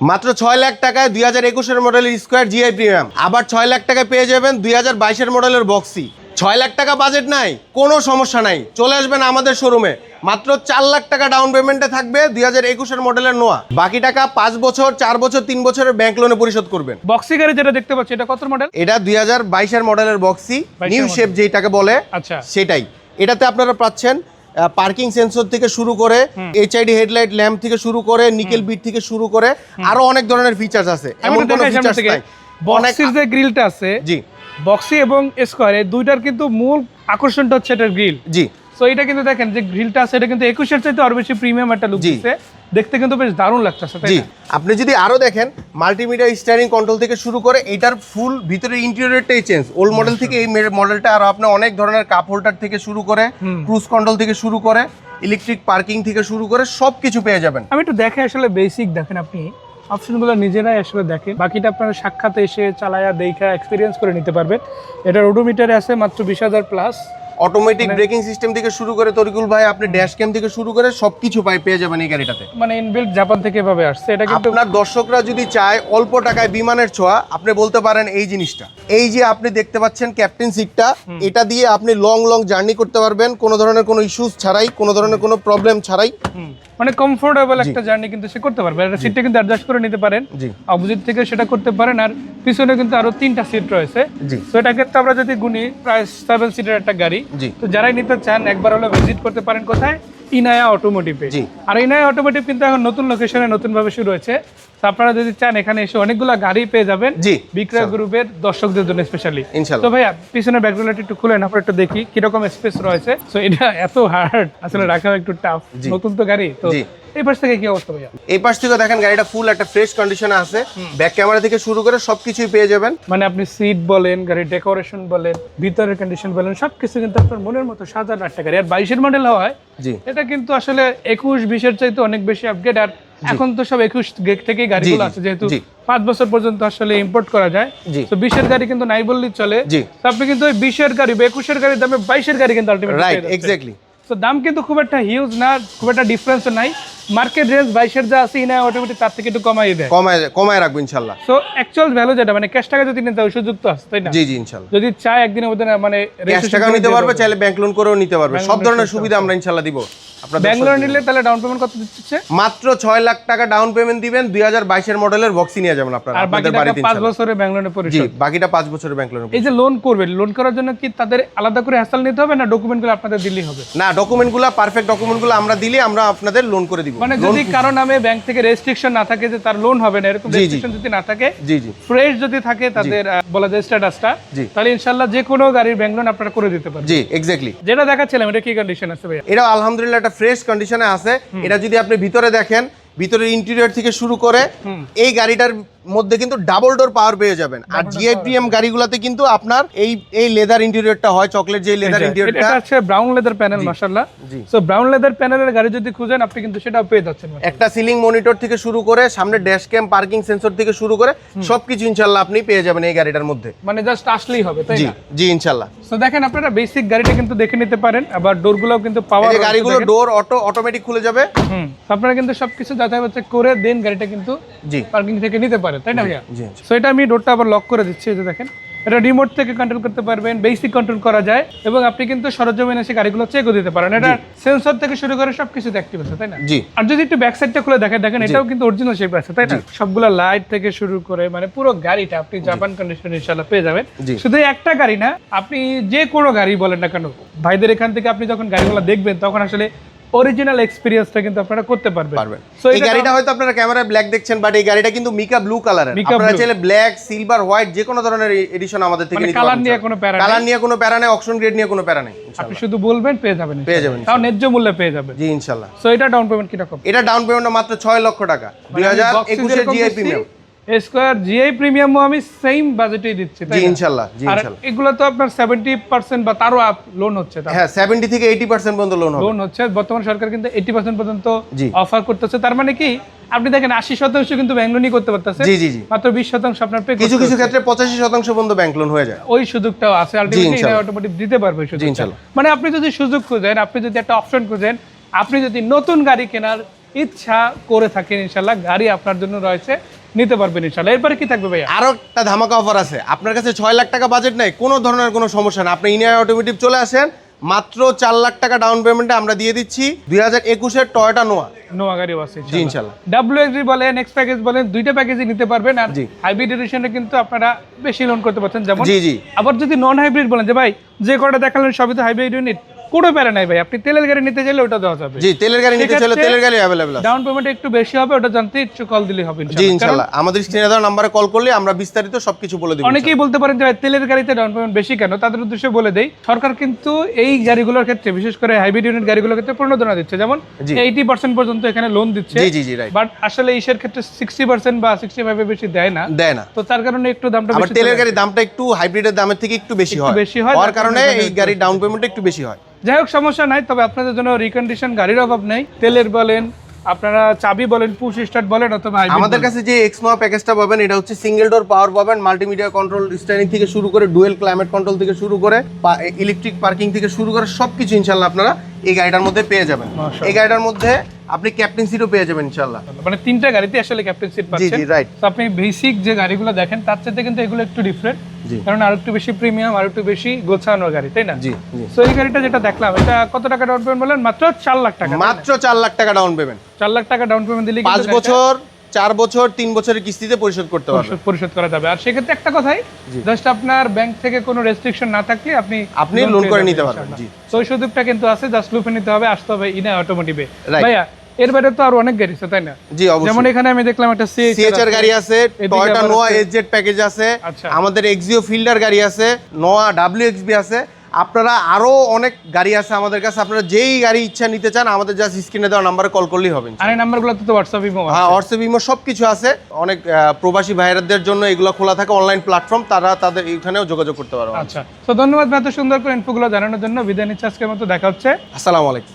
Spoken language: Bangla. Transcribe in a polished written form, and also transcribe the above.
মাত্র 6 লাখ টাকায় 2021 মডেলের স্কয়ার জিআই প্রিমিয়াম, আবার 6 লাখ টাকায় পেয়ে যাবেন 2022 মডেলের বক্সি। 6 লাখ টাকা বাজেট নাই, কোনো সমস্যা নাই, চলে আসবেন আমাদের শোরুমে। মাত্র 4 লাখ টাকা ডাউন পেমেন্টে থাকবে 2021 মডেলের নোয়া, বাকি টাকা 5 বছর 4 বছর 3 বছরের ব্যাংক লোনে পরিশোধ করবেন। বক্সি গাড়ি যেটা দেখতে পাচ্ছি এটা কত মডেল? এটা 2022 মডেলের বক্সি, নিউ শেপ যেটাকে বলে, আচ্ছা সেটাই। এটাতে আপনারা পাচ্ছেন পার্কিং সেন্সর থেকে শুরু করে এইচআইডি হেডলাইট ল্যাম্প থেকে শুরু করে নিকেল বিট থেকে শুরু করে আরো অনেক ধরনের ফিচার্স আছে। এমন কোনো ফিচার্স নাই। বক্সির যে গ্রিলটা আছে, জি, বক্সি এবং স্কয়ার এই দুইটার কিন্তু মূল আকর্ষণটা হচ্ছে এটার গ্রিল। জি, সো এটা কিন্তু দেখেন যে গ্রিলটা আছে এটা কিন্তু 21 চাইতে আরো বেশি প্রিমিয়াম একটা লুক দিচ্ছে, দেখতে কিন্তু বেশ দারুণ লাগতেছে, তাই জি। না? আপনি যদি আরো দেখেন মাল্টিমিডিয়া স্টিয়ারিং কন্ট্রোল থেকে শুরু করে এটার ফুল ভিতরে ইন্টেরিয়রটাই চেঞ্জ। ওল্ড মডেল থেকে এই মডেলটা আরো আপনি অনেক ধরনের কাপ হোল্ডার থেকে শুরু করে ক্রুজ কন্ট্রোল থেকে শুরু করে ইলেকট্রিক পার্কিং থেকে শুরু করে সবকিছু পেয়ে যাবেন। আমি একটু দেখে আসলে বেসিক দেখেন, আপনি অপশনগুলো নিজেরাই আসলে দেখেন, বাকিটা আপনারা সাক্ষাতে এসে চালায়া দেখা এক্সপিরিয়েন্স করে নিতে পারবেন। এটার ওডোমিটারে আছে মাত্র 20,000 প্লাস। অটোমেটিক ব্রেকিং সিস্টেম থেকে শুরু করে তরিকুল ভাই আপনি ড্যাশ ক্যাম থেকে শুরু করে সবকিছু পেয়ে যাবেন এই গাড়িটাতে। মানে ইনবিল্ট জাপান থেকে এভাবে আসছে। এটা কিন্তু আপনার দর্শকরা যদি চায় অল্প টাকায় বিমানের ছোঁয়া, আপনি বলতে পারেন এই জিনিসটা। এই যে আপনি দেখতে পাচ্ছেন ক্যাপ্টেন সিটটা, এটা দিয়ে আপনি লং জার্নি করতে পারবেন কোনো ধরনের কোনো ইস্যুস ছাড়াই, কোনো ধরনের কোনো প্রবলেম ছাড়াই। মানে কমফোর্টেবল একটা জার্নি কিন্তু সে করতে পারবে। এটা সিটটা কিন্তু অ্যাডজাস্ট করে নিতে পারেন, জি, অপোজিট থেকে সেটা করতে পারেন। আর পিছনে কিন্তু আরো 3টা সিট রয়েছে। জি। তো এটা কিন্তু আমরা যদি গুনি প্রায় 7 সিটের একটা গাড়ি। জি। তো যারাই নিতে চান একবার হলো ভিজিট করতে পারেন কোথায়? ইনায়া অটোমোটিভে। জি। আর ইনায়া অটোমোটিভ কিন্তু এখন নতুন লোকেশনে নতুন ভাবে শুরু হয়েছে। তো আপনারা যদি চান এখানে এসে অনেকগুলো গাড়ি পেয়ে যাবেন, জি, বিক্রয় গ্রুপের দর্শকদের জন্য স্পেশালি। ইনশাআল্লাহ। তো ভাইয়া পিছনের ব্যাকগ্রাউন্ডটা একটু খুলেন, আমরা একটু দেখি কিরকম স্পেস রয়েছে। তো এটা এত হার্ড আসলে রাখা একটু টাফ, নতুন তো গাড়ি। তো এই পাশ থেকে কি অবস্থা ভাইয়া? এই পাশ থেকে দেখেন গাড়িটা ফুল একটা ফ্রেশ কন্ডিশনে আছে, ব্যাক ক্যামেরা থেকে শুরু করে সবকিছুই পেয়ে যাবেন। মানে আপনি সিট বলেন, গাড়ির ডেকোরেশন বলেন, ভিতরের কন্ডিশন বলেন, সবকিছু কিন্তু আপনার মনের মতো সাজানো একটা গাড়ি। আর 22 মডেল হয়, জি, এটা কিন্তু আসলে 21-20 চাইতে অনেক বেশি আপগ্রেড। আর এখন তো সব 21 থেকেই গাড়িগুলো আছে, যেহেতু 5 বছর পর্যন্ত আসলে ইম্পোর্ট করা যায়। তো 20 গাড়ি কিন্তু নাই বললেই চলে। তো আপনি কিন্তু ওই 20 গাড়ি বা 21 গাড়ির দামে 22 গাড়ি কিন্তু আলটিমেটলি রাইট, এক্স্যাক্টলি। তো দাম কিন্তু খুব একটা হিউজ না, খুব একটা ডিফারেন্স নাই। মার্কেট রেঞ্জ 22 যা আছে ইনা অটোমেটিক তার থেকে একটু কমাই দেয়, কমায় রাখবো ইনশাআল্লাহ। সো অ্যাকচুয়াল ভ্যালু যেটা মানে ক্যাশ টাকা যদি নিতে হয় সুযোগ তো আছে, তাই না? জি, জি, ইনশাআল্লাহ। যদি চায় একদিনের মধ্যে মানে ক্যাশ টাকাও নিতে পারবে, চাইলে ব্যাংক লোন করেও নিতে পারবে, সব ধরনের সুবিধা আমরা ইনশাআল্লাহ দিব। ব্যাঙ্গালোর নিলে তাহলে ডাউন পেমেন্ট কত দিচ্ছে? মাত্র 6 লাখ টাকা ডাউন পেমেন্ট দিবেন, 2022 মডেলের বক্সি নিয়ে যাবেন আপনারা আপনাদের বাড়িতে। 5 বছরের ব্যাঙ্গালোরে পরিশোধ। জি, বাকিটা 5 বছরের ব্যাংক লোন। এই যে লোন করবেন, লোন করার জন্য কি তাদের আলাদা করে হ্যাসেল নিতে হবে না ডকুমেন্টগুলো আপনাদের দিলেই হবে? না, ডকুমেন্টগুলো পারফেক্ট ডকুমেন্টগুলো আমরা দিলে আমরা আপনাদের লোন করে দিব। মানে যদি কারো নামে ব্যাংক থেকে রেস্ট্রিকশন না থাকে যে তার লোন হবে না, এরকম রেস্ট্রিকশন যদি না থাকে, জি, জি, ফ্রেশ যদি থাকে তাদের বলা যায় স্ট্যাটাসটা, তাহলে ইনশাআল্লাহ যে কোনো গাড়ির ব্যাংক লোন আপনারা করে দিতে পারবেন। জি, এক্স্যাক্টলি। যেটা দেখাচ্ছিলাম এটা কি কন্ডিশন আছে ভাইয়া? এটা আলহামদুলিল্লাহ একটা ফ্রেশ কন্ডিশনে আছে। এটা যদি আপনি ভিতরে দেখেন, ভিতরের ইন্টেরিয়র থেকে শুরু করে এই গাড়িটার মধ্যে কিন্তু ডাবল ডোর পাওয়ার পেয়ে যাবেন। আর জিআইপিএম গাড়িগুলোতে কিন্তু আপনার এই লেদার ইন্টেরিয়রটা হয়, চকলেট যে লেদার ইন্টেরিয়রটা, এটা হচ্ছে ব্রাউন লেদার প্যানেল মাশাআল্লাহ। সো ব্রাউন লেদার প্যানেলের গাড়ি যদি খুঁজেন আপনি কিন্তু সেটাও পেয়ে যাচ্ছেন। একটা সিলিং মনিটর থেকে শুরু করে সামনে ড্যাশ ক্যাম, পার্কিং সেন্সর থেকে শুরু করে সবকিছু ইনশাআল্লাহ আপনি পেয়ে যাবেন এই গাড়িটার মধ্যে। মানে জাস্ট আসলেই হবে, তাই জি, না? জি, ইনশাআল্লাহ। সো দেখেন আপনারা বেসিক গাড়িটা কিন্তু দেখে নিতে পারেন, আবার ডোরগুলোও কিন্তু পাওয়ার, এই গাড়িগুলো ডোর অটোমেটিক খুলে যাবে। আপনারা কিন্তু সবকিছু যাচাই করে দেন গাড়িটা কিন্তু জি, পার্কিং থেকে নিতে পারেন, তাই না ভাইয়া? জি। সো এটা আমি ডোরটা আবার লক করে দিচ্ছি, এই যে দেখেন এটা রিমোট থেকে কন্ট্রোল করতে পারবেন, বেসিক কন্ট্রোল করা যায় এবং আপনি কিন্তু সরজমিনে এসে গাড়িগুলো চেকও দিতে পারেন। এটা সেন্সর থেকে শুরু করে সবকিছু অ্যাক্টিভ আছে, তাই না? জি। আর যদি একটু ব্যাক সাইডটা খুলে দেখেন এটাও কিন্তু অরিজিনাল শেপ আছে, তাই না? সবগুলা লাইট থেকে শুরু করে মানে পুরো গাড়িটা আপনি জাপান কন্ডিশন ইনশাআল্লাহ পেয়ে যাবেন। শুধু একটা গাড়ি না, আপনি যে কোনো গাড়ি বলেন না কেন, ভাইদের এখান থেকে আপনি যখন গাড়িগুলো দেখবেন তখন আসলে অরিজিনাল এক্সপেরিয়েন্সটা কিন্তু আপনারা করতে পারবেন। সো এই গাড়িটা হয়তো আপনারা ক্যামেরায় ব্ল্যাক দেখছেন, বাট এই গাড়িটা কিন্তু মিকা ব্লু কালারের। আপনারা চাইলে ব্ল্যাক, সিলভার, হোয়াইট যে কোনো ধরনের এডিশন আমাদের থেকে নিতে পারবেন। কালার নিয়ে কোনো প্যারা নেই, কালার নিয়ে কোনো প্যারা নেই, অকশন গ্রেড নিয়ে কোনো প্যারা নেই। আপনি শুধু বলবেন পেয়ে যাবেন, তাও ন্যায্য মূল্যে পেয়ে যাবেন। জি, ইনশাআল্লাহ। সো এটা ডাউন পেমেন্ট কি রকম? এটা ডাউন পেমেন্ট মাত্র 6 লক্ষ টাকা, 2021 এর জিআই প্রিমিয়াম। স্কয়ার জিআই প্রিমিয়ামও আমি সেম বাজেটেই দিচ্ছি, তাই না? জি, ইনশাআল্লাহ, জি, ইনশাআল্লাহ। আর এগুলো তো আপনার 70% বা তারও আপ লোন হচ্ছে। হ্যাঁ, 70 থেকে 80% পর্যন্ত লোন হচ্ছে। বর্তমান সরকার কিন্তু 80% পর্যন্ত অফার করতেছে। তার মানে কি আপনি দেখেন 80% কিন্তু ব্যাংক লোনই করতে পারতেছে। জি, জি, জি। মাত্র 20% আপনার পে করতে কিছু ক্ষেত্রে 85% পর্যন্ত ব্যাংক লোন হয়ে যায়। ওই সুযোগটাও আছে, আলটিমেটলি এটা অটোমেটিক দিতে পারবে সুযোগ। ইনশাআল্লাহ। মানে আপনি যদি সুযোগ খুঁজেন, আপনি যদি একটা অপশন খুঁজেন, আপনি যদি নতুন গাড়ি কেনার ইচ্ছা করে থাকেন ইনশাল্লাহ গাড়ি আপনার জন্য রয়েছে, নিতে পারবেন ইনশাল্লাহ। এরপরে কি থাকবে ভাইয়া? আরো একটা ধামাকা অফার আছে, আপনার কাছে 6 লাখ টাকা বাজেট নাই, কোনো ধরনের কোনো সমস্যা না, আপনি ইনিয়া অটোমোটিভ চলে আসেন, মাত্র 4 লাখ টাকা ডাউন পেমেন্টে আমরা দিয়ে দিচ্ছি 2021-এর টয়োটা নোয়া। নোয়া গাড়িও আছে জি ইনশাল্লাহ। WXD বলেন, এক্স প্যাকেজ বলেন, দুইটা প্যাকেজই নিতে পারবেন। আর জি। হাইব্রিড এডিশনে কিন্তু আপনারা বেশি লোন করতে পারছেন, যেমন জি জি। আবার যদি নন হাইব্রিড বলেন যে ভাই যে কটা দেখালেন সবই তো হাইব্রিড ইউনিট, কোনো প্যারা নাই ভাই, আপনি তেলের গাড়ি নিতে চাইলে ওটা দেওয়া যাবে। জি, তেলের গাড়ি নিতে চাইলে তেলের গাড়ি अवेलेबल আছে। ডাউন পেমেন্ট একটু বেশি হবে, ওটা জানতে একটু কল দিলে হবে জি ইনশাআল্লাহ। আমাদের স্ক্রিনে দেওয়া নম্বরে কল করলে আমরা বিস্তারিত সবকিছু বলে দেব। অনেকেই বলতে পারেন যে ভাই তেলের গাড়িতে ডাউন পেমেন্ট বেশি কেন, তাদের উদ্দেশ্যে বলে দেই সরকার কিন্তু এই গাড়িগুলোর ক্ষেত্রে, বিশেষ করে হাইব্রিড ইউনিট গাড়িগুলোর ক্ষেত্রে প্রণোদনা দিচ্ছে, যেমন 80% পর্যন্ত এখানে লোন দিচ্ছে। জি জি জি রাইট। বাট আসলে ইসের ক্ষেত্রে 60% বা 65 এর বেশি দেয় না। তো তার কারণে একটু দামটা আবার বেশি। তেলের গাড়ির দামটা একটু হাইব্রিডের দামের থেকে একটু বেশি হয়, বেশি হয়, হওয়ার যার কারণে কারণে এই গাড়ির ডাউন পেমেন্টটা একটু বেশি হয়। যাই হোক সমস্যা নাই, তবে আপনাদের জন্য রিকন্ডিশন গাড়ির অভাব নেই। তেলের বলেন, আপনারা চাবি বলেন, পুশ স্টার্ট বলেন, অথবা আমাদের কাছে যে এক্সনোয়া প্যাকেজটা পাবেন, এটা হচ্ছে সিঙ্গেল ডোর পাওয়ার পাবেন, মাল্টিমিডিয়া কন্ট্রোল স্টিয়ারিং থেকে শুরু করে ডুয়েল ক্লাইমেট কন্ট্রোল থেকে শুরু করে ইলেকট্রিক পার্কিং থেকে শুরু করে সবকিছু ইনশাআল্লাহ আপনারা এই গাড়িটার মধ্যে পেয়ে যাবেন। মাশাআল্লাহ। এই গাড়িটার মধ্যে আপনি ক্যাপ্টেন সিটও পেয়ে যাবেন ইনশাআল্লাহ। মানে তিনটা গাড়িতে আসলে ক্যাপ্টেন সিট জি পাচ্ছেন। জি রাইট। তো আপনি বেসিক যে গাড়িগুলো দেখেন তার চাইতে কিন্তু এগুলো একটু ডিফারেন্ট, জি। কারণ আর একটু বেশি প্রিমিয়াম, আর একটু বেশি গোছানোর গাড়ি, তাই না? জি জি। তো এই গাড়িটা যেটা দেখলাম, এটা কত টাকা ডাউন পেমেন্ট বলেন? মাত্র 4 লাখ টাকা। মাত্র 4 লাখ টাকা ডাউন পেমেন্ট, 4 লাখ টাকা ডাউন পেমেন্ট দিলে 5 বছর 4 বছর 3 বছরের কিস্তিতে পরিশোধ করতে পারবেন। পরিশোধ করা যাবে। আর সেক্ষেত্রে একটা কথাই, জাস্ট আপনার ব্যাংক থেকে কোনো রেস্ট্রিকশন না থাকলে আপনি লোন করে নিতে পারবেন। জি। তো ওই সুযোগটা কিন্তু আছে, জাস্ট লুপে নিতে হবে, আসতে হবে ইনা অটোমোটিভে। Right. ভাইয়া এর বাইরে তো আরো অনেক গাড়ি আছে, তাই না? জি অবশ্যই। যেমন এখানে আমি দেখলাম একটা সিএচআর গাড়ি আছে, এদিকে টয়োটা আবার নোয়া আছে। এসজেড প্যাকেজ আছে, আচ্ছা। আমাদের এক্সিও ফিল্ডার গাড়ি আছে, নোয়া ডাব্লিউএক্সবি আছে, আপনারা আরো অনেক গাড়ি আছে আমাদের কাছে। আপনারা যেই গাড়ি ইচ্ছা নিতে চান আমাদের জাস্ট স্ক্রিনে দেওয়া নাম্বারে কল করলেই হবে। আর এই নাম্বারগুলোতে তো হোয়াটসঅ্যাপ ইমো আছে। হ্যাঁ হোয়াটসঅ্যাপ ইমো সবকিছু আছে। অনেক প্রবাসী ভাইরাদের জন্য এগুলো খোলা থাকে অনলাইন প্ল্যাটফর্ম, তারা তাদের এখানেও যোগাযোগ করতে পারবে। আচ্ছা, তো ধন্যবাদ এত সুন্দর করে ইনফোগুলো জানানোর জন্য। বিদায় নিচ্ছি আজকের মতো, দেখা হচ্ছে। আসসালামু আলাইকুম।